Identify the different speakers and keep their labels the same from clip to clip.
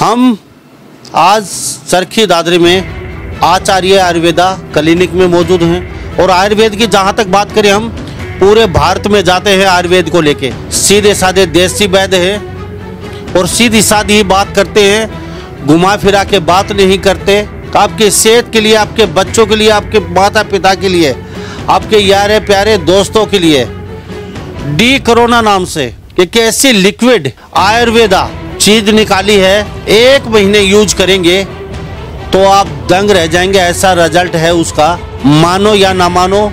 Speaker 1: हम आज चरखी दादरी में आचार्य आयुर्वेदा क्लिनिक में मौजूद हैं और आयुर्वेद की जहाँ तक बात करें हम पूरे भारत में जाते हैं आयुर्वेद को लेके। सीधे साधे देसी वैद्य हैं और सीधी साधी ही बात करते हैं, घुमा फिरा के बात नहीं करते। आपके सेहत के लिए, आपके बच्चों के लिए, आपके माता पिता के लिए, आपके यारे प्यारे दोस्तों के लिए डी कोरोना नाम से एक ऐसी लिक्विड आयुर्वेदा चीज निकाली है। 1 महीने यूज करेंगे तो आप दंग रह जाएंगे, ऐसा रिजल्ट है उसका। मानो या ना मानो,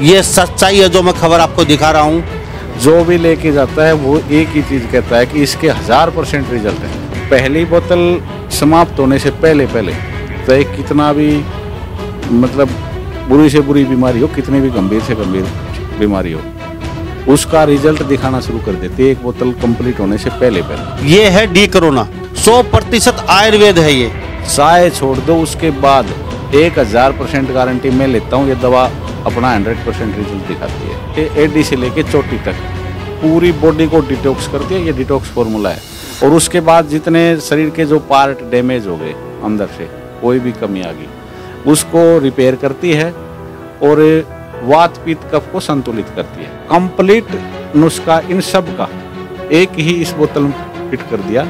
Speaker 1: ये सच्चाई है जो मैं खबर आपको दिखा रहा हूँ।
Speaker 2: जो भी लेके जाता है वो एक ही चीज़ कहता है कि इसके 1000% रिजल्ट है। पहली बोतल समाप्त होने से पहले चाहे कितना भी मतलब बुरी से बुरी बीमारी हो, कितनी भी गंभीर से गंभीर बीमारी हो, उसका रिजल्ट दिखाना शुरू कर देते 1 बोतल कंप्लीट होने से पहले।
Speaker 1: ये है डी कोरोना, 100% आयुर्वेद है। ये
Speaker 2: चाय छोड़ दो, उसके बाद 1000% गारंटी मैं लेता हूँ। ये दवा अपना 100% रिजल्ट दिखाती है। ये एडी से लेके चोटी तक पूरी बॉडी को डिटॉक्स करती है। ये डिटॉक्स फार्मूला है। और उसके बाद जितने शरीर के जो पार्ट डैमेज हो गए, अंदर से कोई भी कमी आ गई, उसको रिपेयर करती है और वात पित्त कफ को संतुलित करती है। कंप्लीट नुस्खा इन सब का एक ही इस बोतल में फिट कर दिया।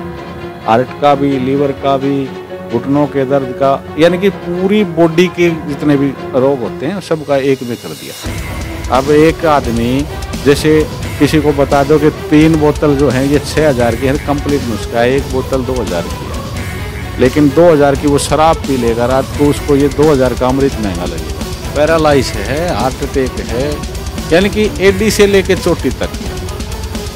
Speaker 2: हार्ट का भी, लीवर का भी, घुटनों के दर्द का, यानी कि पूरी बॉडी के जितने भी रोग होते हैं सबका एक में कर दिया। अब एक आदमी जैसे किसी को बता दो कि 3 बोतल जो है ये 6000 की है, कंप्लीट नुस्खा है, 1 बोतल 2000 की है, लेकिन 2000 की वो शराब पी लेगा रात को, उसको ये 2000 का अमृत महंगा लगेगा। पैरालाइज है, हार्ट अटैक है, यानी कि एडी से लेके चोटी तक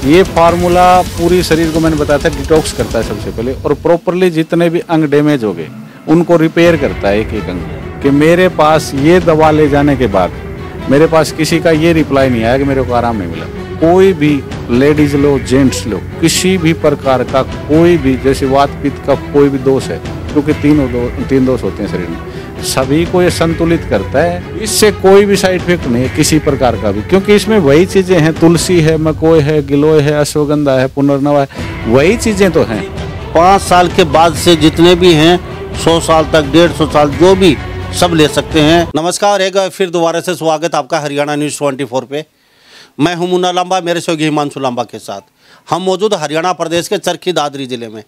Speaker 2: ये फार्मूला पूरी शरीर को, मैंने बताया था, डिटॉक्स करता है सबसे पहले। और प्रॉपरली जितने भी अंग डैमेज हो गए उनको रिपेयर करता है एक एक अंग। कि मेरे पास ये दवा ले जाने के बाद मेरे पास किसी का ये रिप्लाई नहीं आया कि मेरे को आराम नहीं मिला। कोई भी लेडीज लो, जेंट्स लो, किसी भी प्रकार का कोई भी, जैसे वात पित्त का कोई भी दोष है, क्योंकि 3 दोष होते हैं शरीर में, सभी को ये संतुलित करता है। इससे कोई भी साइड इफेक्ट नहीं है किसी प्रकार का भी, क्योंकि इसमें वही चीजें हैं। तुलसी है, मकोय है, गिलोय है, अश्वगंधा है, पुनर्नवा है, वही चीजें तो हैं।
Speaker 1: 5 साल के बाद से जितने भी हैं, 100 साल तक, 150 साल, जो भी, सब ले सकते हैं। नमस्कार, एक फिर दोबारा से स्वागत आपका हरियाणा न्यूज़ 24 पे। मैं हूं मुन्ना लांबा, मेरे सहयोगी हिमांशु लांबा के साथ। हम मौजूद हरियाणा प्रदेश के चरखी दादरी जिले में,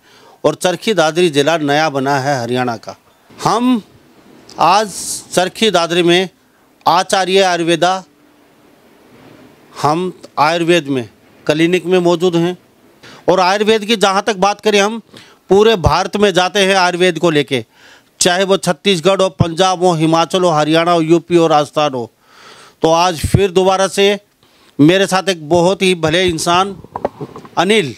Speaker 1: और चरखी दादरी जिला नया बना है हरियाणा का। हम आज चरखी दादरी में आचार्य आयुर्वेदा, हम आयुर्वेद में क्लिनिक में मौजूद हैं और आयुर्वेद की जहाँ तक बात करें हम पूरे भारत में जाते हैं आयुर्वेद को लेके। चाहे वो छत्तीसगढ़ हो, पंजाब हो, हिमाचल हो, हरियाणा हो, यूपी हो, राजस्थान हो। तो आज फिर दोबारा से मेरे साथ एक बहुत ही भले इंसान, अनिल,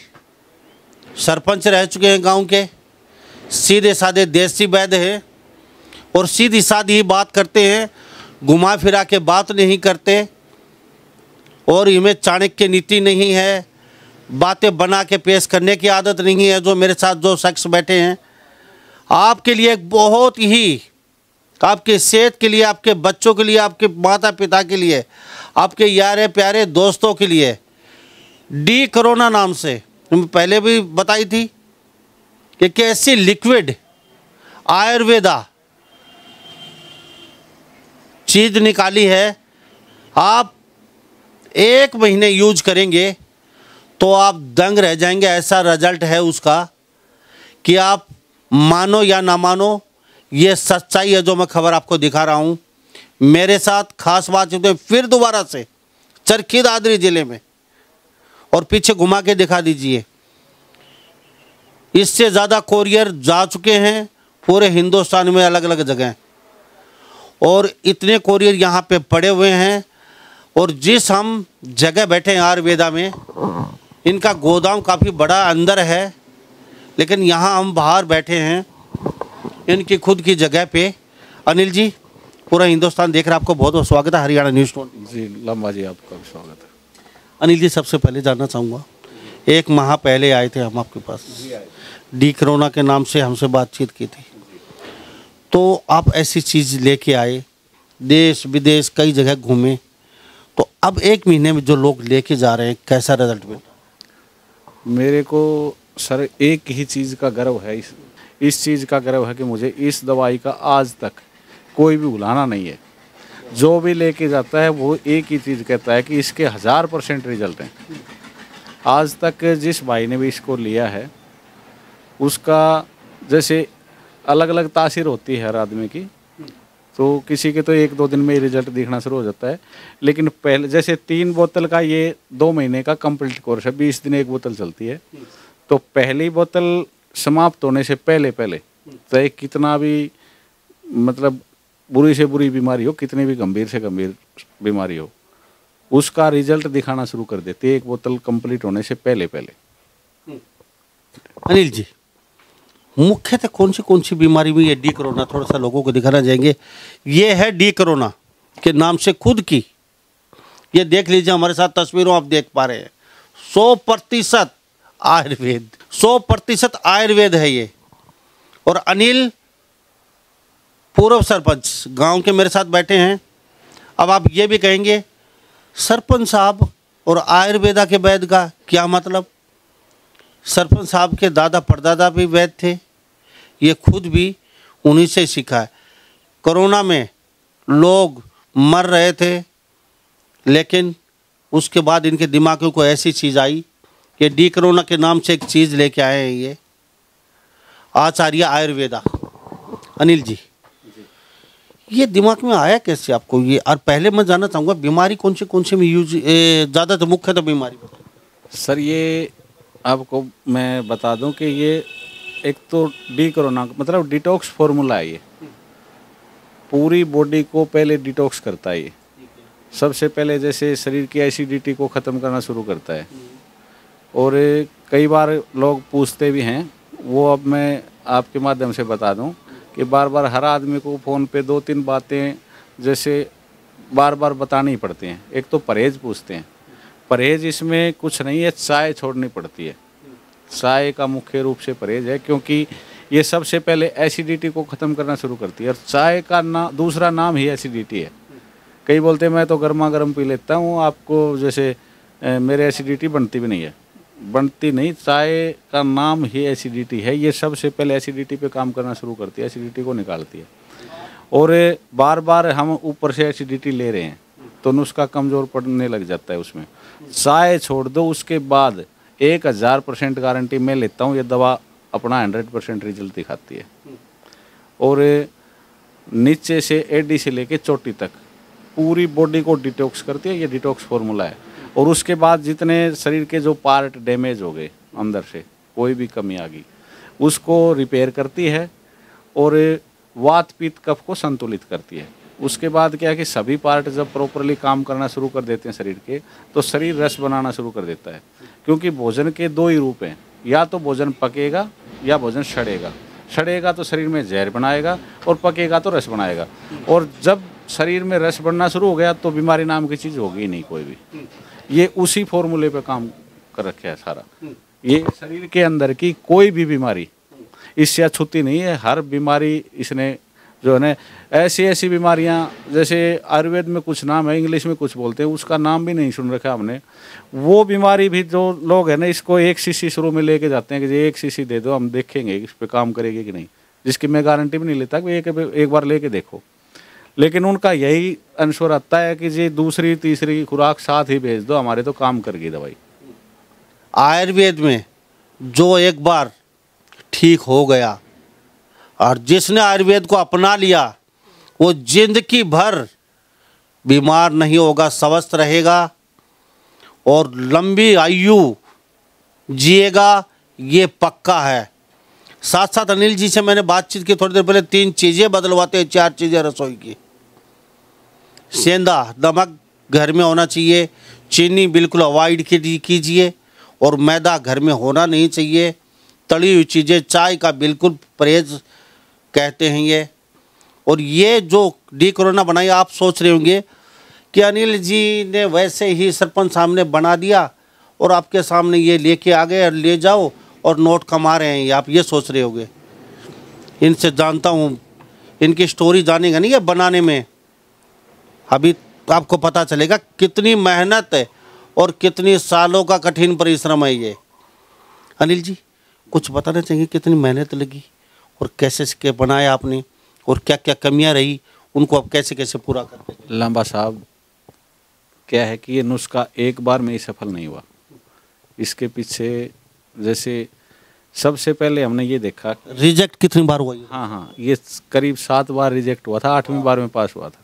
Speaker 1: सरपंच रह चुके हैं गांव के, सीधे साधे देसी वैद्य हैं और सीधी साधी ही बात करते हैं, घुमा फिरा के बात नहीं करते। और इनमें चाणक्य नीति नहीं है, बातें बना के पेश करने की आदत नहीं है। जो मेरे साथ जो शख्स बैठे हैं, आपके लिए एक बहुत ही, आपके सेहत के लिए, आपके बच्चों के लिए, आपके माता पिता के लिए, आपके यारे प्यारे दोस्तों के लिए डी कोरोना नाम से, मैं पहले भी बताई थी कि कैसी लिक्विड आयुर्वेदा चीज निकाली है। आप 1 महीने यूज करेंगे तो आप दंग रह जाएंगे, ऐसा रिजल्ट है उसका। कि आप मानो या ना मानो, ये सच्चाई है जो मैं खबर आपको दिखा रहा हूँ। मेरे साथ खास बात है फिर दोबारा से चरखी दादरी जिले में, और पीछे घुमा के दिखा दीजिए। इससे ज़्यादा कोरियर जा चुके हैं पूरे हिंदुस्तान में, अलग अलग जगह, और इतने कोरियर यहाँ पे पड़े हुए हैं। और जिस हम जगह बैठे हैं आयुर्वेदा में, इनका गोदाम काफ़ी बड़ा अंदर है, लेकिन यहाँ हम बाहर बैठे हैं इनकी खुद की जगह पे। अनिल जी, पूरा हिंदुस्तान देख रहा है, आपको बहुत बहुत स्वागत है हरियाणा न्यूज़ 24।
Speaker 2: जी लंबा जी, आपका स्वागत है।
Speaker 1: अनिल जी, सबसे पहले जानना चाहूँगा, 1 माह पहले आए थे हम आपके पास, डी कोरोना के नाम से हमसे बातचीत की थी। तो आप ऐसी चीज़ लेके आए, देश विदेश कई जगह घूमे, तो अब 1 महीने में जो लोग लेके जा रहे हैं, कैसा रिजल्ट मिला?
Speaker 2: मेरे को सर एक ही चीज़ का गर्व है इस चीज़ का गर्व है कि मुझे इस दवाई का आज तक कोई भी भुलाना नहीं है। जो भी लेके जाता है वो एक ही चीज़ कहता है कि इसके 1000% रिजल्ट हैं। आज तक जिस भाई ने भी इसको लिया है उसका जैसे अलग अलग तासीर होती है हर आदमी की, तो किसी के तो 1-2 दिन में ही रिजल्ट दिखना शुरू हो जाता है। लेकिन पहले जैसे 3 बोतल का ये 2 महीने का कंप्लीट कोर्स है, 20 दिन एक बोतल चलती है। तो पहली बोतल समाप्त होने से पहले चाहे कितना भी मतलब बुरी से बुरी बीमारी हो, कितनी भी गंभीर से गंभीर बीमारी हो, उसका रिजल्ट दिखाना शुरू कर देते एक बोतल कंप्लीट होने से पहले।
Speaker 1: अनिल जी, मुख्यतः कौन सी बीमारी में ये डी कोरोना, थोड़ा सा लोगों को दिखाना चाहेंगे। ये है डी कोरोना के नाम से खुद की, ये देख लीजिए हमारे साथ तस्वीरों आप देख पा रहे हैं, 100% आयुर्वेद, 100% आयुर्वेद है ये। और अनिल पूर्व सरपंच गांव के मेरे साथ बैठे हैं। अब आप ये भी कहेंगे सरपंच साहब और आयुर्वेदा के वैद्य का क्या मतलब? सरपंच साहब के दादा परदादा भी वैद्य थे, ये खुद भी उन्हीं से सीखा है। कोरोना में लोग मर रहे थे, लेकिन उसके बाद इनके दिमाग को ऐसी चीज़ आई कि डी कोरोना के नाम से एक चीज़ लेके आए हैं ये आचार्य आयुर्वेदा। अनिल जी, ये दिमाग में आया कैसे आपको ये? और पहले मैं जानना चाहूँगा बीमारी कौन सी में यूज ज़्यादातर मुख्यतः बीमारी बताइए।
Speaker 2: सर ये आपको मैं बता दूं कि ये एक तो डी कोरोना मतलब डिटॉक्स फार्मूला है। ये पूरी बॉडी को पहले डिटॉक्स करता है। ये सबसे पहले जैसे शरीर की एसिडिटी को ख़त्म करना शुरू करता है। और कई बार लोग पूछते भी हैं, वो अब मैं आपके माध्यम से बता दूं कि बार बार हर आदमी को फ़ोन पे 2-3 बातें जैसे बार बार बतानी ही पड़ती हैं। एक तो परहेज़ पूछते हैं, परहेज़ इसमें कुछ नहीं है, चाय छोड़नी पड़ती है। चाय का मुख्य रूप से परहेज़ है, क्योंकि ये सबसे पहले एसिडिटी को ख़त्म करना शुरू करती है। और चाय का दूसरा नाम ही एसिडिटी है। कई बोलते हैं मैं तो गर्मा गर्म पी लेता हूँ, आपको जैसे मेरे एसिडिटी बनती भी नहीं है। बनती नहीं, चाय का नाम ही एसिडिटी है। ये सबसे पहले एसिडिटी पे काम करना शुरू करती है, एसिडिटी को निकालती है। और बार बार हम ऊपर से एसिडिटी ले रहे हैं तो नुस्खा कमज़ोर पड़ने लग जाता है उसमें। चाय छोड़ दो, उसके बाद 1000% गारंटी मैं लेता हूँ, ये दवा अपना 100% रिजल्ट दिखाती है। और नीचे से एडी से लेके चोटी तक पूरी बॉडी को डिटॉक्स करती है। ये डिटॉक्स फार्मूला है। और उसके बाद जितने शरीर के जो पार्ट डैमेज हो गए, अंदर से कोई भी कमी आ गई, उसको रिपेयर करती है और वात पित्त कफ को संतुलित करती है। उसके बाद क्या है कि सभी पार्ट जब प्रॉपरली काम करना शुरू कर देते हैं शरीर के, तो शरीर रस बनाना शुरू कर देता है। क्योंकि भोजन के 2 ही रूप हैं, या तो भोजन पकेगा या भोजन सड़ेगा। सड़ेगा तो शरीर में जहर बनाएगा और पकेगा तो रस बनाएगा। और जब शरीर में रस बनना शुरू हो गया तो बीमारी नाम की चीज़ होगी ही नहीं कोई भी। ये उसी फॉर्मूले पे काम कर रखे है सारा। ये शरीर के अंदर की कोई भी बीमारी इससे अछूती नहीं है। हर बीमारी इसने जो है ना, ऐसी बीमारियां जैसे आयुर्वेद में कुछ नाम है, इंग्लिश में कुछ बोलते हैं, उसका नाम भी नहीं सुन रखा हमने। वो बीमारी भी जो लोग हैं ना, इसको 1 शीशी शुरू में लेके जाते हैं कि ये 1 शीशी दे दो, हम देखेंगे इस पे काम करेगी कि नहीं, जिसकी मैं गारंटी भी नहीं लेता कि एक बार लेके देखो। लेकिन उनका यही अंशुर आता है कि जी दूसरी तीसरी खुराक साथ ही भेज दो, हमारे तो काम करेगी दवाई।
Speaker 1: आयुर्वेद में जो एक बार ठीक हो गया और जिसने आयुर्वेद को अपना लिया, वो जिंदगी भर बीमार नहीं होगा, स्वस्थ रहेगा और लंबी आयु जिएगा, ये पक्का है। साथ साथ अनिल जी से मैंने बातचीत की थोड़ी देर पहले, 3 चीज़ें बदलवाते हैं, 4 चीज़ें रसोई की। सेंधा नमक घर में होना चाहिए, चीनी बिल्कुल अवॉइड कीजिए और मैदा घर में होना नहीं चाहिए। तली हुई चीज़ें, चाय का बिल्कुल परहेज कहते हैं ये। और ये जो डी कोरोना बनाई, आप सोच रहे होंगे कि अनिल जी ने वैसे ही सरपंच सामने बना दिया और आपके सामने ये लेके आ गए और ले जाओ और नोट कमा रहे हैं ये, आप ये सोच रहे होंगे। इनसे जानता हूँ, इनकी स्टोरी जानेगा नहीं है बनाने में, अभी आपको पता चलेगा कितनी मेहनत है और कितनी सालों का कठिन परिश्रम है ये। अनिल जी कुछ बताना चाहिए, कितनी मेहनत लगी और कैसे के बनाए आपने, और क्या क्या कमियां रही, उनको आप कैसे कैसे पूरा करते हैं?
Speaker 2: लांबा साहब, क्या है कि ये नुस्खा एक बार में ही सफल नहीं हुआ। इसके पीछे जैसे सबसे पहले हमने ये देखा,
Speaker 1: रिजेक्ट कितनी बार हुआ ये?
Speaker 2: हाँ, ये करीब 7 बार रिजेक्ट हुआ था, 8वीं बार में पास हुआ था।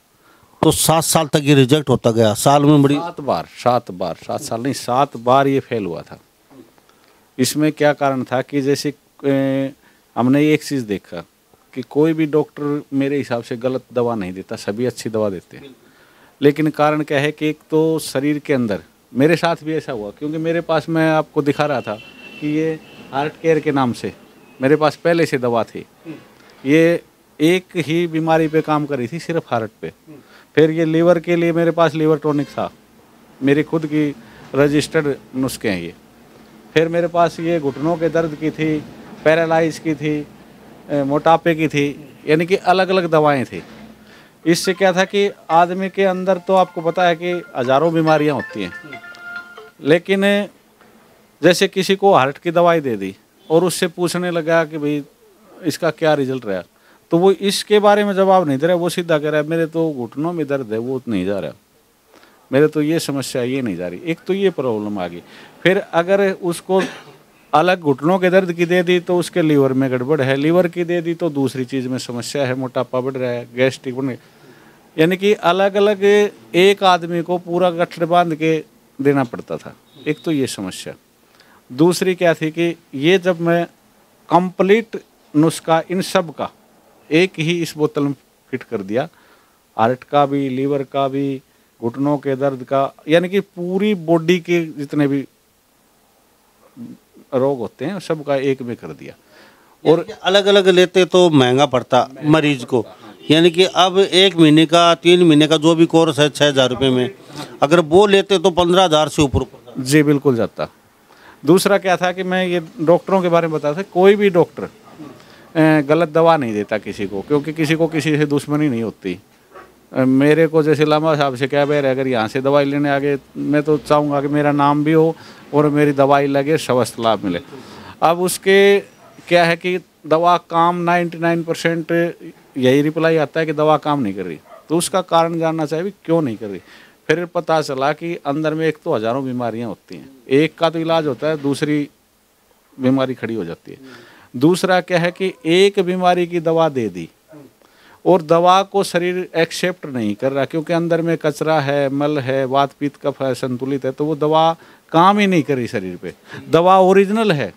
Speaker 1: तो 7 साल तक ये रिजेक्ट होता गया, साल में बड़ी
Speaker 2: 7 बार, 7 साल नहीं, 7 बार ये फेल हुआ था। इसमें क्या कारण था कि जैसे हमने एक चीज़ देखा कि कोई भी डॉक्टर मेरे हिसाब से गलत दवा नहीं देता, सभी अच्छी दवा देते हैं। लेकिन कारण क्या है कि एक तो शरीर के अंदर, मेरे साथ भी ऐसा हुआ, क्योंकि मेरे पास, मैं आपको दिखा रहा था कि ये हार्ट केयर के नाम से मेरे पास पहले से दवा थी। ये एक ही बीमारी पे काम करी थी, सिर्फ हार्ट पे। फिर ये लीवर के लिए मेरे पास लीवर टॉनिक था, मेरी खुद की रजिस्टर्ड नुस्खे हैं ये। फिर मेरे पास ये घुटनों के दर्द की थी, पैरालाइज की थी, मोटापे की थी, यानी कि अलग अलग दवाएं थी। इससे क्या था कि आदमी के अंदर तो आपको पता है कि हज़ारों बीमारियां होती हैं, लेकिन जैसे किसी को हार्ट की दवाई दे दी और उससे पूछने लगा कि भाई इसका क्या रिजल्ट रहा, तो वो इसके बारे में जवाब नहीं दे रहा, वो सीधा कह रहा है मेरे तो घुटनों में दर्द है, वो नहीं जा रहा, मेरे तो ये समस्या ये नहीं जा रही। एक तो ये प्रॉब्लम आ गई। फिर अगर उसको अलग घुटनों के दर्द की दे दी तो उसके लीवर में गड़बड़ है, लीवर की दे दी तो दूसरी चीज़ में समस्या है, मोटापा बढ़ रहा है, गैस्ट्रिक बढ़, यानी कि अलग अलग एक आदमी को पूरा गठर बांध के देना पड़ता था। एक तो ये समस्या। दूसरी क्या थी कि ये जब मैं कंप्लीट नुस्खा इन सब का एक ही इस बोतल में फिट कर दिया, हार्ट का भी, लीवर का भी, घुटनों के दर्द का, यानी कि पूरी बॉडी के जितने भी रोग होते हैं सबका एक में कर दिया।
Speaker 1: और अलग अलग लेते तो महंगा पड़ता मरीज को, यानी कि अब 1 महीने का, 3 महीने का जो भी कोर्स है 6,000 रुपये में, अगर वो लेते तो 15,000 से ऊपर पड़ता।
Speaker 2: जी बिल्कुल जाता। दूसरा क्या था कि मैं ये डॉक्टरों के बारे में बता था, कोई भी डॉक्टर गलत दवा नहीं देता किसी को, क्योंकि किसी को किसी से दुश्मनी नहीं होती। मेरे को जैसे लामा साहब से क्या बैर है, अगर यहाँ से दवाई लेने आ गए, मैं तो चाहूँगा कि मेरा नाम भी हो और मेरी दवाई लगे, स्वस्थ लाभ मिले। अब उसके क्या है कि दवा काम 99% यही रिप्लाई आता है कि दवा काम नहीं कर रही, तो उसका कारण जानना चाहिए भी क्यों नहीं कर रही। फिर पता चला कि अंदर में एक तो हज़ारों बीमारियां होती हैं, एक का तो इलाज होता है, दूसरी बीमारी खड़ी हो जाती है। दूसरा क्या है कि एक बीमारी की दवा दे दी और दवा को शरीर एक्सेप्ट नहीं कर रहा, क्योंकि अंदर में कचरा है, मल है, वात पित्त कफ है, संतुलित है, तो वो दवा काम ही नहीं कर रही शरीर पे। दवा ओरिजिनल है,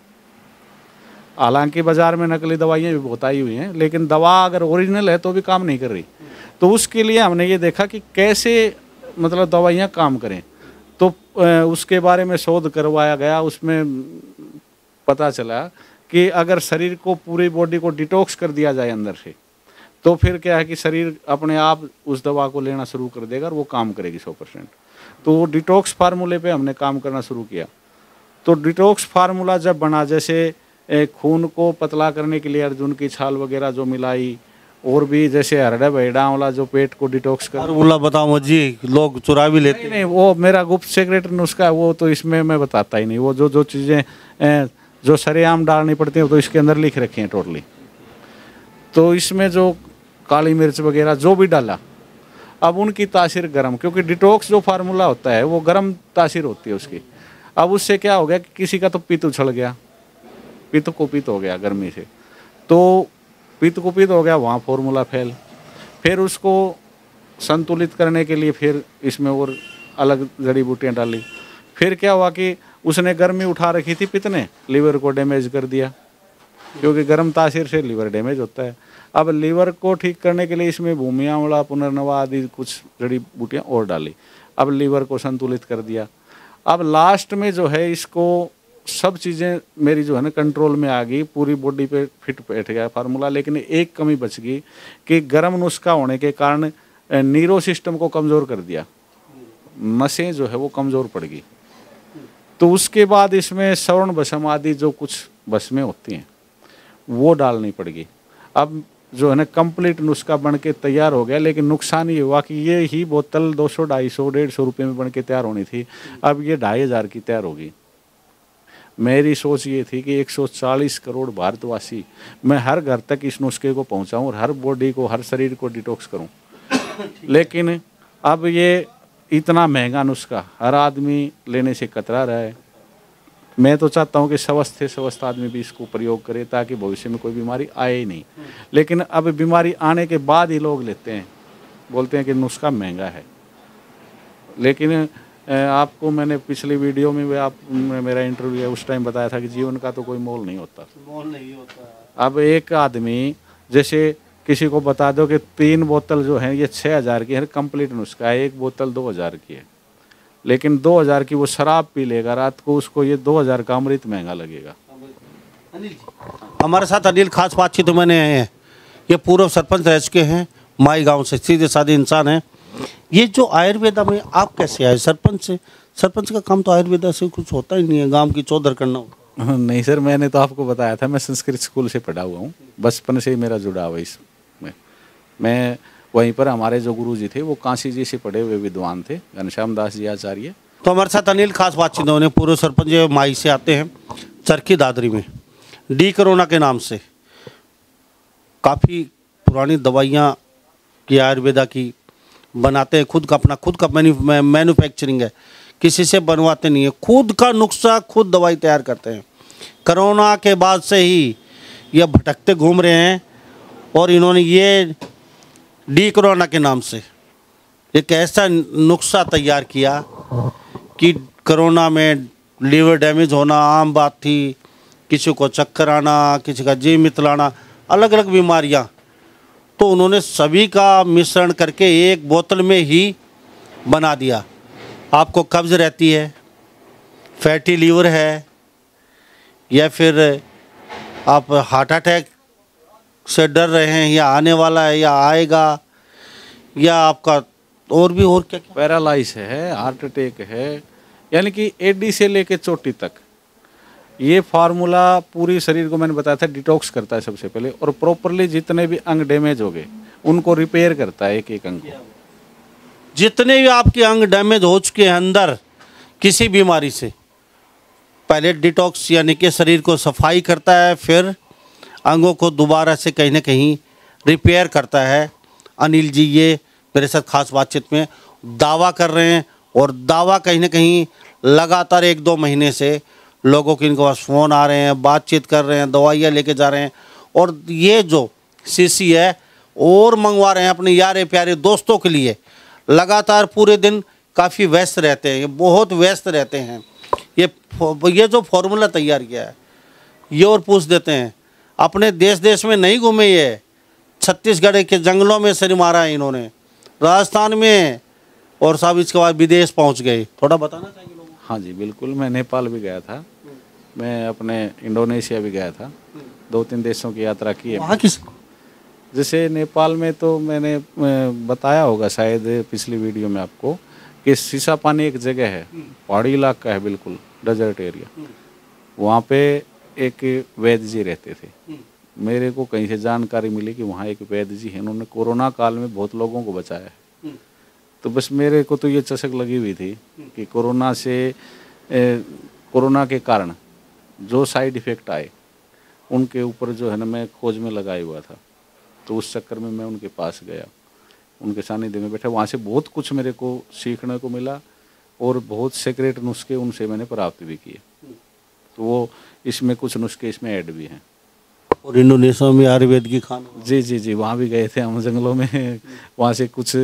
Speaker 2: हालांकि बाजार में नकली दवाइयाँ भी बहुत आई हुई हैं, लेकिन दवा अगर ओरिजिनल है तो भी काम नहीं कर रही। तो उसके लिए हमने ये देखा कि कैसे मतलब दवाइयाँ काम करें, तो उसके बारे में शोध करवाया गया। उसमें पता चला कि अगर शरीर को, पूरी बॉडी को डिटॉक्स कर दिया जाए अंदर से, तो फिर क्या है कि शरीर अपने आप उस दवा को लेना शुरू कर देगा और वो काम करेगी 100%। तो डिटॉक्स फार्मूले पे हमने काम करना शुरू किया। तो डिटॉक्स फार्मूला जब बना, जैसे खून को पतला करने के लिए अर्जुन की छाल वगैरह जो मिलाई, और भी जैसे हरड़ा बहेड़ा वाला जो पेट को डिटॉक्स कर,
Speaker 1: फार्मूला बताओ जी, लोग चुरा भी लेते।
Speaker 2: नहीं, वो मेरा गुप्त सीक्रेट नुस्खा है, वो तो इसमें मैं बताता ही नहीं। वो जो चीज़ें जो सरेआम डालनी पड़ती हैं तो इसके अंदर लिख रखी हैं टोटली। तो इसमें जो काली मिर्च वगैरह जो भी डाला, अब उनकी तासीर गर्म, क्योंकि डिटॉक्स जो फार्मूला होता है वो गर्म तासीर होती है उसकी। अब उससे क्या हो गया कि किसी का तो पित्त उछल गया, पित्त को पित्त हो गया गर्मी से, तो पित्त को पित्त हो गया, वहाँ फार्मूला फेल। फिर उसको संतुलित करने के लिए फिर इसमें और अलग जड़ी बूटियाँ डाली। फिर क्या हुआ कि उसने गर्मी उठा रखी थी, पित्त ने लीवर को डैमेज कर दिया, क्योंकि गर्म तासीर से लीवर डैमेज होता है। अब लीवर को ठीक करने के लिए इसमें भूमि आंवला, पुनर्नवा आदि कुछ जड़ी बूटियाँ और डाली। अब लीवर को संतुलित कर दिया। अब लास्ट में जो है इसको सब चीज़ें मेरी जो है ना कंट्रोल में आ गई, पूरी बॉडी पे फिट बैठ गया फार्मूला। लेकिन एक कमी बच गई कि गर्म नुस्खा होने के कारण न्यूरो सिस्टम को कमज़ोर कर दिया, नसें जो है वो कमज़ोर पड़ गई। तो उसके बाद इसमें श्रवण भस्म आदि जो कुछ भस्में होती हैं वो डालनी पड़ेगी। अब जो है ना कंप्लीट नुस्खा बन के तैयार हो गया। लेकिन नुकसान ये हुआ कि ये ही बोतल 200, 250, 150 रुपये में बन के तैयार होनी थी, अब ये 2,500 की तैयार होगी। मेरी सोच ये थी कि 140 करोड़ भारतवासी, मैं हर घर तक इस नुस्खे को पहुंचाऊं और हर बॉडी को, हर शरीर को डिटॉक्स करूं। लेकिन अब ये इतना महंगा नुस्खा हर आदमी लेने से कतरा रहा है। मैं तो चाहता हूं कि स्वस्थ आदमी भी इसको प्रयोग करे ताकि भविष्य में कोई बीमारी आए ही नहीं। लेकिन अब बीमारी आने के बाद ही लोग लेते हैं, बोलते हैं कि नुस्खा महंगा है। लेकिन आपको मैंने पिछली वीडियो में भी मेरा इंटरव्यू है उस टाइम बताया था कि जीवन का तो कोई मोल नहीं होता।
Speaker 1: मोल नहीं होता।
Speaker 2: अब एक आदमी जैसे किसी को बता दो कि 3 बोतल जो है ये 6000 की है, कंप्लीट नुस्खा है, 1 बोतल 2000 की है, लेकिन 2000 की वो शराब पी लेगा रात को, उसको ये 2000 का अमृत महंगा लगेगा।
Speaker 1: हमारे साथ अनिल खास बातचीत में हैं, ये पूर्व सरपंच रह चुके हैं, माई गांव से, सीधे साधे इंसान हैं। ये जो आयुर्वेदा में आप कैसे आए सरपंच से? सरपंच का काम तो आयुर्वेदा से कुछ होता ही नहीं है, गांव की चौधर करना होता।
Speaker 2: नहीं सर, मैंने तो आपको बताया था मैं संस्कृत स्कूल से पढ़ा हुआ हूँ, बचपन से ही मेरा जुड़ाव है इसमें। मैं वहीं पर, हमारे जो गुरुजी थे वो काशी जी से पढ़े हुए विद्वान थे, घनश्याम दास जी आचार्य।
Speaker 1: तो हमारे साथ अनिल खास बातचीत होने, पूर्व सरपंच माई से आते हैं, चरखी दादरी में डी कोरोना के नाम से काफ़ी पुरानी दवाइयाँ की आयुर्वेदा की बनाते हैं, खुद का मैन्युफैक्चरिंग है, किसी से बनवाते नहीं है, खुद का नुस्खा खुद दवाई तैयार करते हैं। कोरोना के बाद से ही ये भटकते घूम रहे हैं और इन्होंने ये डी कोरोना के नाम से एक ऐसा नुस्खा तैयार किया कि कोरोना में लीवर डैमेज होना आम बात थी, किसी को चक्कर आना, किसी का जी मितलाना, अलग अलग बीमारियां, तो उन्होंने सभी का मिश्रण करके एक बोतल में ही बना दिया। आपको कब्ज़ रहती है, फैटी लीवर है, या फिर आप हार्ट अटैक से डर रहे हैं या आने वाला है या आएगा, या आपका और क्या क्या
Speaker 2: पैरालाइज है, हार्ट अटैक है, यानी कि एडी से लेके चोटी तक ये फार्मूला पूरी शरीर को, मैंने बताया था, डिटॉक्स करता है सबसे पहले, और प्रॉपरली जितने भी अंग डैमेज हो गए उनको रिपेयर करता है, एक एक अंग को।
Speaker 1: जितने भी आपके अंग डैमेज हो चुके हैं अंदर किसी बीमारी से, पहले डिटॉक्स यानी कि शरीर को सफाई करता है, फिर अंगों को दोबारा से कहीं ना कहीं रिपेयर करता है। अनिल जी ये मेरे साथ खास बातचीत में दावा कर रहे हैं, और दावा कहीं ना कहीं लगातार 1-2 महीने से लोगों के इनके पास फ़ोन आ रहे हैं, बातचीत कर रहे हैं, दवाइयाँ लेके जा रहे हैं, और ये जो शीशी है और मंगवा रहे हैं अपने यारे प्यारे दोस्तों के लिए। लगातार पूरे दिन काफ़ी व्यस्त रहते हैं, ये बहुत व्यस्त रहते हैं। ये जो फॉर्मूला तैयार किया है ये, और पूछ देते हैं, अपने देश में नहीं घूमे, ये छत्तीसगढ़ के जंगलों में सर मारा है इन्होंने, राजस्थान में, और साहब इसके बाद विदेश पहुंच गए। थोड़ा बताना चाहिए लोगों को।
Speaker 2: हाँ जी बिल्कुल, मैं नेपाल भी गया था, मैं अपने इंडोनेशिया भी गया था, 2-3 देशों की यात्रा की है।
Speaker 1: वहाँ किस
Speaker 2: जैसे नेपाल में तो मैंने बताया होगा शायद पिछली वीडियो में आपको कि सीसा पानी एक जगह है, पहाड़ी इलाका है, बिल्कुल डेजर्ट एरिया। वहाँ पे एक वैद्य जी रहते थे, मेरे को कहीं से जानकारी मिली कि वहाँ एक वैद्य जी हैं, उन्होंने कोरोना काल में बहुत लोगों को बचाया है। तो बस मेरे को तो ये चस्क लगी हुई थी कि कोरोना के कारण जो साइड इफ़ेक्ट आए उनके ऊपर जो है ना, मैं खोज में लगाया हुआ था, तो उस चक्कर में मैं उनके पास गया, उनके सानिध्य में बैठा, वहाँ से बहुत कुछ मेरे को सीखने को मिला, और बहुत सीक्रेट नुस्खे उनसे मैंने प्राप्त भी किए। तो वो इसमें कुछ नुस्खे इसमें ऐड भी हैं।
Speaker 1: और इंडोनेशिया में आयुर्वेद की खाना,
Speaker 2: जी, वहाँ भी गए थे हम जंगलों में। वहाँ से कुछ,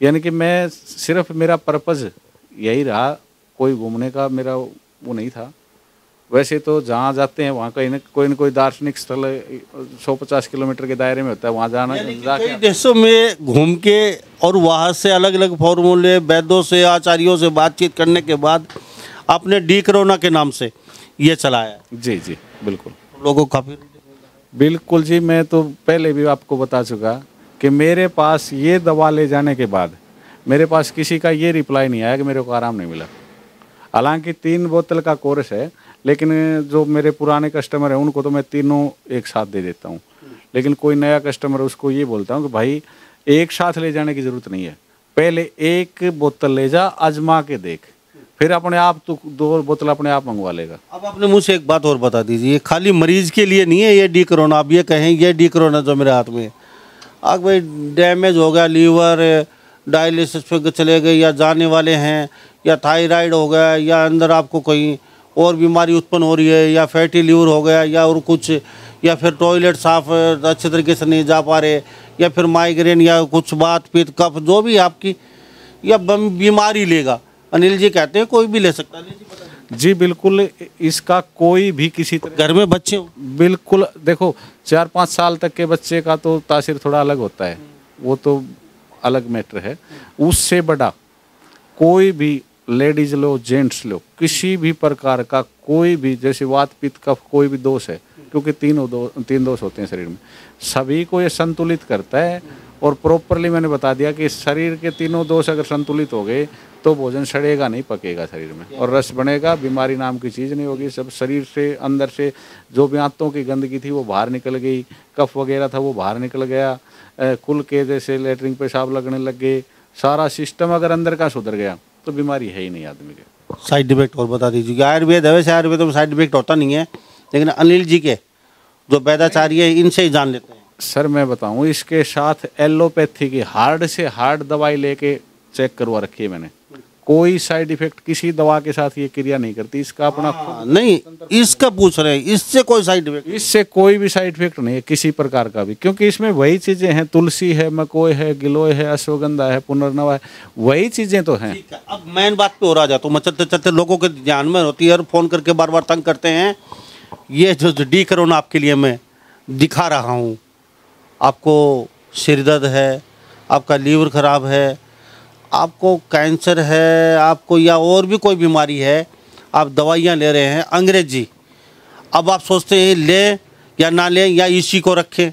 Speaker 2: यानी कि मैं सिर्फ, मेरा पर्पज़ यही रहा, कोई घूमने का मेरा वो नहीं था। वैसे तो जहाँ जाते हैं वहाँ कहीं ना कोई दार्शनिक स्थल 150 किलोमीटर के दायरे में होता है, वहाँ जाना,
Speaker 1: कई देशों में घूम के और वहाँ से अलग अलग फॉर्मूले वैद्यों से, आचार्यों से बातचीत करने के बाद आपने डी कोरोना के नाम से ये चलाया।
Speaker 2: जी बिल्कुल,
Speaker 1: लोगों को काफ़ी,
Speaker 2: बिल्कुल जी। मैं तो पहले भी आपको बता चुका कि मेरे पास ये दवा ले जाने के बाद मेरे पास किसी का ये रिप्लाई नहीं आया कि मेरे को आराम नहीं मिला। हालांकि 3 बोतल का कोर्स है, लेकिन जो मेरे पुराने कस्टमर हैं उनको तो मैं तीनों एक साथ दे देता हूँ, लेकिन कोई नया कस्टमर उसको ये बोलता हूँ कि भाई एक साथ ले जाने की ज़रूरत नहीं है, पहले एक बोतल ले जा, आजमा के देख, फिर अपने आप तो 2 बोतल अपने आप मंगवा लेगा।
Speaker 1: अब अपने मुंह से एक बात और बता दीजिए, खाली मरीज के लिए नहीं है ये डी कोरोना, आप ये कहें ये डी कोरोना जो मेरे हाथ में है, अगर भाई डैमेज हो गया लीवर, डायलिसिस पे चले गए, या जाने वाले हैं, या थायराइड हो गया, या अंदर आपको कोई और बीमारी उत्पन्न हो रही है, या फैटी लीवर हो गया, या और कुछ, या फिर टॉयलेट साफ अच्छे तरीके से नहीं जा पा रहे, या फिर माइग्रेन, या कुछ बात पित्त कफ जो भी आपकी या बीमारी लेगा, अनिल जी कहते हैं कोई भी ले सकता है।
Speaker 2: जी बिल्कुल, इसका कोई भी किसी तरह
Speaker 1: घर में बच्चे हो,
Speaker 2: बिल्कुल देखो 4-5 साल तक के बच्चे का तो तासीर थोड़ा अलग होता है, वो तो अलग मैटर है। उससे बड़ा कोई भी लेडीज लो जेंट्स लो, किसी भी प्रकार का कोई भी, जैसे वात पित्त कफ कोई भी दोष है, क्योंकि 3 दोष होते हैं शरीर में, सभी को ये संतुलित करता है। और प्रॉपरली मैंने बता दिया कि शरीर के 3 दोष अगर संतुलित हो गए तो भोजन सड़ेगा नहीं, पकेगा शरीर में और रस बनेगा, बीमारी नाम की चीज़ नहीं होगी। सब शरीर से अंदर से जो भी आंतों की गंदगी थी वो बाहर निकल गई, कफ वगैरह था वो बाहर निकल गया, खुल के जैसे लेटरिन पेशाब लगने लग गए, सारा सिस्टम अगर अंदर का सुधर गया तो बीमारी है ही नहीं आदमी के।
Speaker 1: साइड इफेक्ट और बता दीजिए, आयुर्वेद है, वैसे आयुर्वेद में साइड इफेक्ट होता नहीं है, लेकिन अनिल जी के जो वैद्याचार्य है इनसे ही जान लेते हैं।
Speaker 2: सर मैं बताऊं, इसके साथ एलोपैथी की हार्ड से हार्ड दवाई लेके चेक करवा रखी है मैंने, कोई साइड इफेक्ट किसी दवा के साथ ये क्रिया नहीं करती। इसका अपना
Speaker 1: नहीं, इसका पूछ रहे हैं, इससे कोई साइड इफेक्ट,
Speaker 2: इससे कोई भी साइड इफेक्ट नहीं है किसी प्रकार का भी, क्योंकि इसमें वही चीजें हैं, तुलसी है, मकोय है, गिलोय है, अश्वगंधा है, पुनर्नवा है, वही चीजें तो हैं।
Speaker 1: अब मेन बात पे और आ जाता हूँ, मैं चलते चलते लोगों के ध्यान में होती है और फोन करके बार बार तंग करते हैं। ये जो डी कोरोना आपके लिए मैं दिखा रहा हूँ, आपको सिर दर्द है, आपका लीवर खराब है, आपको कैंसर है, आपको या और भी कोई बीमारी है, आप दवाइयाँ ले रहे हैं अंग्रेजी, अब आप सोचते हैं ले या ना लें या इसी को रखें,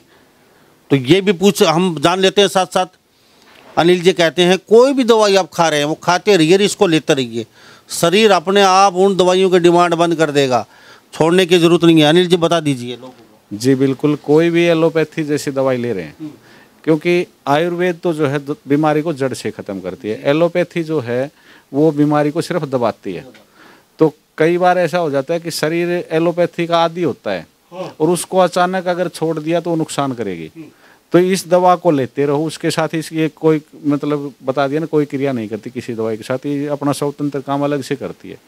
Speaker 1: तो ये भी पूछ हम जान लेते हैं। साथ साथ अनिल जी कहते हैं कोई भी दवाई आप खा रहे हैं वो खाते रहिए, इसको लेते रहिए, शरीर अपने आप उन दवाइयों की डिमांड बंद कर देगा, छोड़ने की ज़रूरत नहीं है। अनिल जी बता दीजिए लोगों को।
Speaker 2: जी बिल्कुल, कोई भी एलोपैथी जैसी दवाई ले रहे हैं, क्योंकि आयुर्वेद तो जो है बीमारी को जड़ से ख़त्म करती है, एलोपैथी जो है वो बीमारी को सिर्फ दबाती है। तो कई बार ऐसा हो जाता है कि शरीर एलोपैथी का आदी होता है और उसको अचानक अगर छोड़ दिया तो वो नुकसान करेगी, तो इस दवा को लेते रहो, उसके साथ इसकी कोई मतलब बता दिया ना, कोई क्रिया नहीं करती किसी दवाई के साथ, ये अपना स्वतंत्र काम अलग से करती है,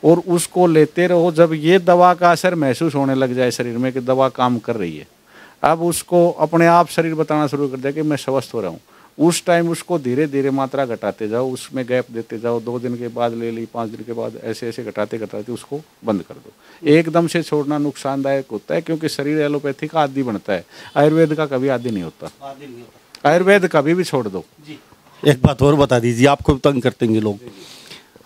Speaker 2: और उसको लेते रहो। जब ये दवा का असर महसूस होने लग जाए शरीर में कि दवा काम कर रही है, अब उसको अपने आप शरीर बताना शुरू कर दिया कि मैं स्वस्थ हो रहा हूँ, उस टाइम उसको धीरे धीरे मात्रा घटाते जाओ, उसमें गैप देते जाओ, 2 दिन के बाद ले ली, 5 दिन के बाद, ऐसे ऐसे घटाते घटाते उसको बंद कर दो। एकदम से छोड़ना नुकसानदायक होता है, क्योंकि शरीर एलोपैथी का आदी बनता है, आयुर्वेद का कभी आदी नहीं होता। आयुर्वेद कभी भी छोड़ दो।
Speaker 1: एक बात और बता दीजिए, आपको तंग करते हैं लोग,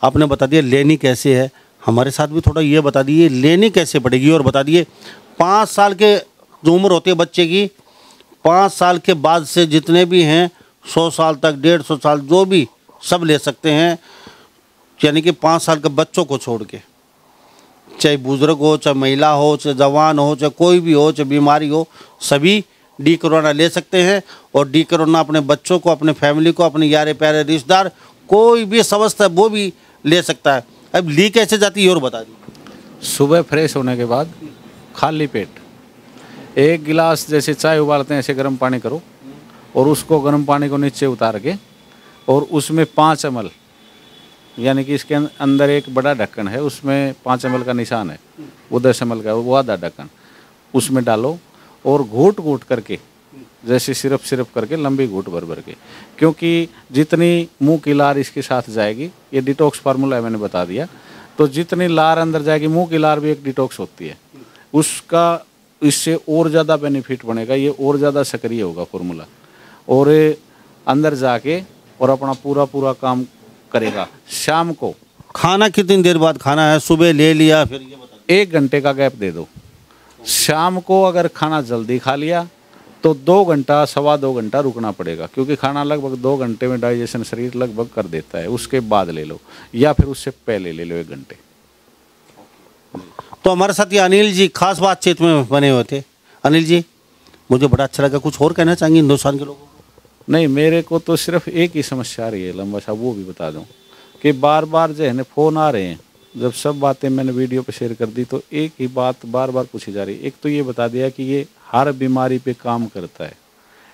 Speaker 1: आपने बता दिया लेनी कैसे है, हमारे साथ भी थोड़ा ये बता दिए लेनी कैसे पड़ेगी, और बता दिए 5 साल के जो उम्र होती है बच्चे की, 5 साल के बाद से जितने भी हैं 100 साल तक, 150 साल जो भी सब ले सकते हैं, यानी कि 5 साल के बच्चों को छोड़ के, चाहे बुजुर्ग हो, चाहे महिला हो, चाहे जवान हो, चाहे कोई भी हो, चाहे बीमारी हो, सभी डी कोरोना ले सकते हैं। और डी कोरोना अपने बच्चों को, अपने फैमिली को, अपने यारे प्यारे रिश्तेदार, कोई भी समझता है वो भी ले सकता है। अब ली कैसे जाती है और बता दीजिए।
Speaker 2: सुबह फ्रेश होने के बाद खाली पेट 1 गिलास जैसे चाय उबालते हैं ऐसे गर्म पानी करो, और उसको गर्म पानी को नीचे उतार के, और उसमें 5 ml, यानी कि इसके अंदर एक बड़ा ढक्कन है, उसमें 5 ml का निशान है, वो 10 ml का है, वो आधा ढक्कन उसमें डालो, और घूट घूट करके जैसे सिरप करके लंबी घूट भर भर के, क्योंकि जितनी मुंह की लार इसके साथ जाएगी, ये डिटॉक्स फार्मूला है मैंने बता दिया, तो जितनी लार अंदर जाएगी, मुंह की लार भी एक डिटॉक्स होती है, उसका इससे और ज़्यादा बेनिफिट बनेगा, ये और ज़्यादा सक्रिय होगा फार्मूला, और अंदर जाके और अपना पूरा काम करेगा। शाम को
Speaker 1: खाना कितनी देर बाद खाना है, सुबह ले लिया फिर ये बता
Speaker 2: 1 घंटे का गैप दे दो। शाम को अगर खाना जल्दी खा लिया तो 2 घंटा, 2.25 घंटा रुकना पड़ेगा, क्योंकि खाना लगभग 2 घंटे में डाइजेशन शरीर लगभग कर देता है, उसके बाद ले लो, या फिर उससे पहले ले लो 1 घंटे।
Speaker 1: तो हमारे साथ ये अनिल जी खास बातचीत में बने हुए थे। अनिल जी मुझे बड़ा अच्छा लगा, कुछ और कहना चाहेंगे हिंदुस्तान के लोगों को?
Speaker 2: नहीं, मेरे को तो सिर्फ एक ही समस्या आ रही है लंबा सा, वो भी बता दूं कि बार बार जो है ना फ़ोन आ रहे हैं। जब सब बातें मैंने वीडियो पे शेयर कर दी तो एक ही बात बार बार पूछी जा रही है। एक तो ये बता दिया कि ये हर बीमारी पे काम करता है,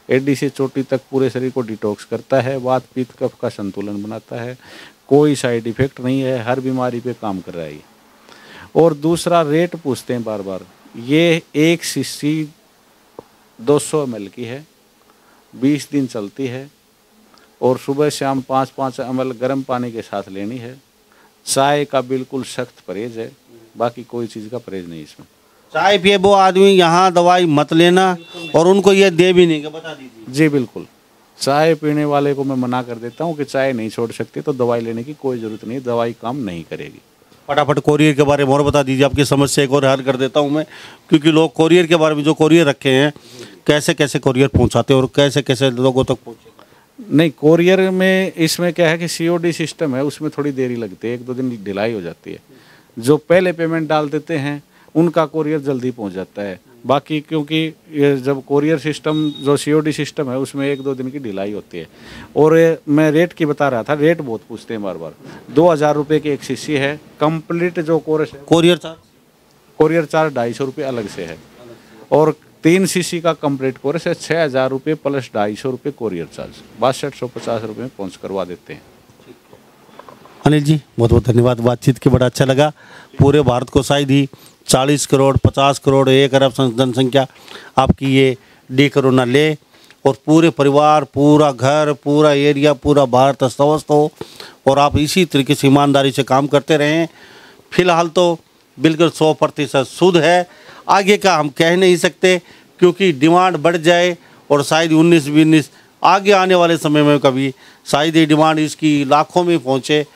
Speaker 2: एडी से चोटी तक पूरे शरीर को डिटॉक्स करता है, वात पित्त कफ का संतुलन बनाता है, कोई साइड इफ़ेक्ट नहीं है, हर बीमारी पे काम कर रहा है ये। और दूसरा रेट पूछते हैं बार बार, ये एक शीशी 200 ml की है, 20 दिन चलती है और सुबह शाम 5-5 ml गर्म पानी के साथ लेनी है। चाय का बिल्कुल सख्त परहेज है, बाकी कोई चीज़ का परहेज नहीं इसमें।
Speaker 1: चाय पिए वो आदमी यहाँ दवाई मत लेना और उनको ये दे भी नहीं, बता दीजिए।
Speaker 2: जी बिल्कुल, चाय पीने वाले को मैं मना कर देता हूँ कि चाय नहीं छोड़ सकते तो दवाई लेने की कोई ज़रूरत नहीं, दवाई काम नहीं करेगी।
Speaker 1: फटाफट कोरियर के बारे में और बता दीजिए, आपकी समस्या एक और हल कर देता हूँ मैं, क्योंकि लोग कोरियर के बारे में, जो कोरियर रखे हैं कैसे कैसे कोरियर पहुँचाते हैं और कैसे कैसे लोगों तक पहुँचे।
Speaker 2: नहीं, कोरियर में इसमें क्या है कि COD सिस्टम है, उसमें थोड़ी देरी लगती है, 1-2 दिन ढिलाई हो जाती है। जो पहले पेमेंट डाल देते हैं उनका कोरियर जल्दी पहुंच जाता है। बाकी क्योंकि ये जब कोरियर सिस्टम जो COD सिस्टम है उसमें 1-2 दिन की ढिलाई होती है। और मैं रेट की बता रहा था, रेट बहुत पूछते हैं बार बार। 2000 रुपये की एक शीशी है, कंप्लीट जो कोर्स है।
Speaker 1: कोरियर चार्ज
Speaker 2: 250 रुपये अलग से है और 3 शीशी का कंप्लीट कोर्स है 6000 रुपये प्लस 250 रुपये कोरियर चार्ज, 6250 रुपये में पहुँच करवा देते हैं।
Speaker 1: अनिल जी बहुत बहुत धन्यवाद, बातचीत के बड़ा अच्छा लगा। पूरे भारत को शायद ही 40 करोड़ 50 करोड़ 1 अरब जनसंख्या आपकी ये डी कोरोना ले और पूरे परिवार, पूरा घर, पूरा एरिया, पूरा भारत स्वस्थ हो और आप इसी तरीके से ईमानदारी से काम करते रहें। फिलहाल तो बिल्कुल 100% शुद्ध है, आगे का हम कह नहीं सकते क्योंकि डिमांड बढ़ जाए और शायद 19-20 आगे आने वाले समय में कभी शायद ये डिमांड इसकी लाखों में पहुँचे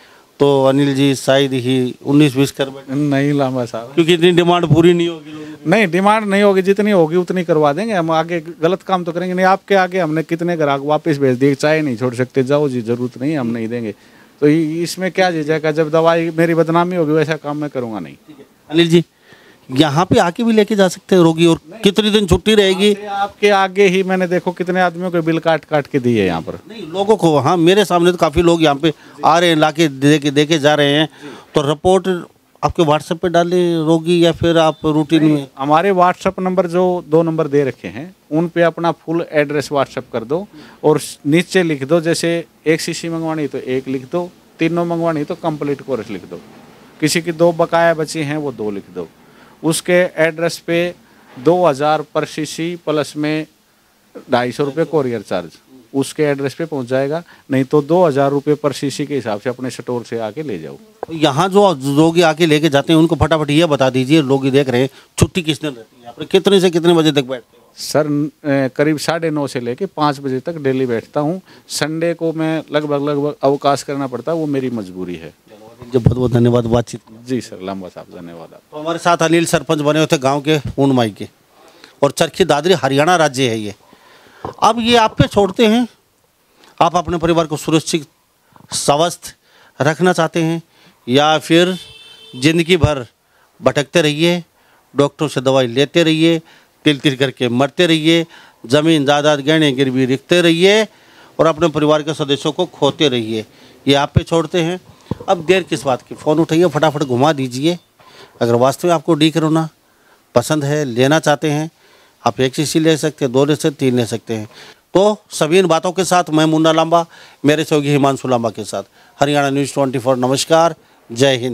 Speaker 1: तो अनिल जी शायद ही 19-20 कर बैठे।
Speaker 2: नहीं लांबा साहब,
Speaker 1: क्योंकि इतनी डिमांड पूरी नहीं होगी लोगों की।
Speaker 2: नहीं, डिमांड नहीं होगी, जितनी होगी उतनी करवा देंगे हम। आगे गलत काम तो करेंगे नहीं। आपके आगे हमने कितने ग्राहक वापस भेज दिए, चाय नहीं छोड़ सकते, जाओ जी ज़रूरत नहीं, हम नहीं देंगे। तो इसमें क्या झिझक है, जब दवाई मेरी बदनामी होगी वैसा काम मैं करूँगा नहीं।
Speaker 1: अनिल जी यहाँ पे आके भी लेके जा सकते हैं रोगी, और कितने दिन छुट्टी रहेगी?
Speaker 2: आपके आगे ही मैंने देखो कितने आदमियों के बिल काट के दिए यहाँ पर।
Speaker 1: नहीं, लोगों को, हाँ मेरे सामने तो काफ़ी लोग यहाँ पे आ रहे हैं, लाके देके जा रहे हैं। तो रिपोर्ट आपके व्हाट्सएप पे डाले रोगी या फिर आप रूटीन में?
Speaker 2: हमारे व्हाट्सएप नंबर जो 2 नंबर दे रखे हैं उन पे अपना फुल एड्रेस व्हाट्सएप कर दो और नीचे लिख दो, जैसे 1 शीशी मंगवानी तो 1 लिख दो, 3 मंगवानी तो कंप्लीट कोर्स लिख दो, किसी की 2 बकाया बची हैं वो 2 लिख दो। उसके एड्रेस पे 2000 पर शीशी प्लस में 250 रुपये कोरियर चार्ज उसके एड्रेस पे पहुंच जाएगा। नहीं तो 2000 रुपये पर शीशी के हिसाब से अपने स्टोर से आके ले जाओ।
Speaker 1: यहाँ जो रोगी आके लेके जाते हैं उनको फटाफट ये बता दीजिए, लोग देख रहे हैं, छुट्टी किस दिन रहती है यहाँ पर, कितने से कितने बजे तक बैठते हैं?
Speaker 2: सर करीब 9:30 से लेके 5 बजे तक डेली बैठता हूँ। संडे को मैं लगभग अवकाश करना पड़ता है, वो मेरी मजबूरी है।
Speaker 1: बहुत बहुत धन्यवाद बातचीत।
Speaker 2: जी सर, लांबा साहब धन्यवाद।
Speaker 1: तो हमारे साथ अनिल सरपंच बने हुए थे गांव के ऊनमाई के, और चरखी दादरी हरियाणा राज्य है ये। अब ये आप पे छोड़ते हैं, आप अपने परिवार को सुरक्षित स्वस्थ रखना चाहते हैं या फिर ज़िंदगी भर भटकते रहिए, डॉक्टरों से दवाई लेते रहिए, तिल तिल करके मरते रहिए, ज़मीन जायदाद गहने गिरवी रखते रहिए और अपने परिवार के सदस्यों को खोते रहिए, ये आप पे छोड़ते हैं। अब देर किस बात की, फ़ोन उठाइए, फटाफट घुमा दीजिए। अगर वास्तव में आपको डी कोरोना पसंद है, लेना चाहते हैं, आप 1 शीशी ले सकते हैं, 2 ले सकते हैं, 3 ले सकते हैं। तो सभी इन बातों के साथ मैं मुन्ना लांबा, मेरे सहयोगी हिमांशु लांबा के साथ, हरियाणा न्यूज़ 24, नमस्कार, जय हिंद।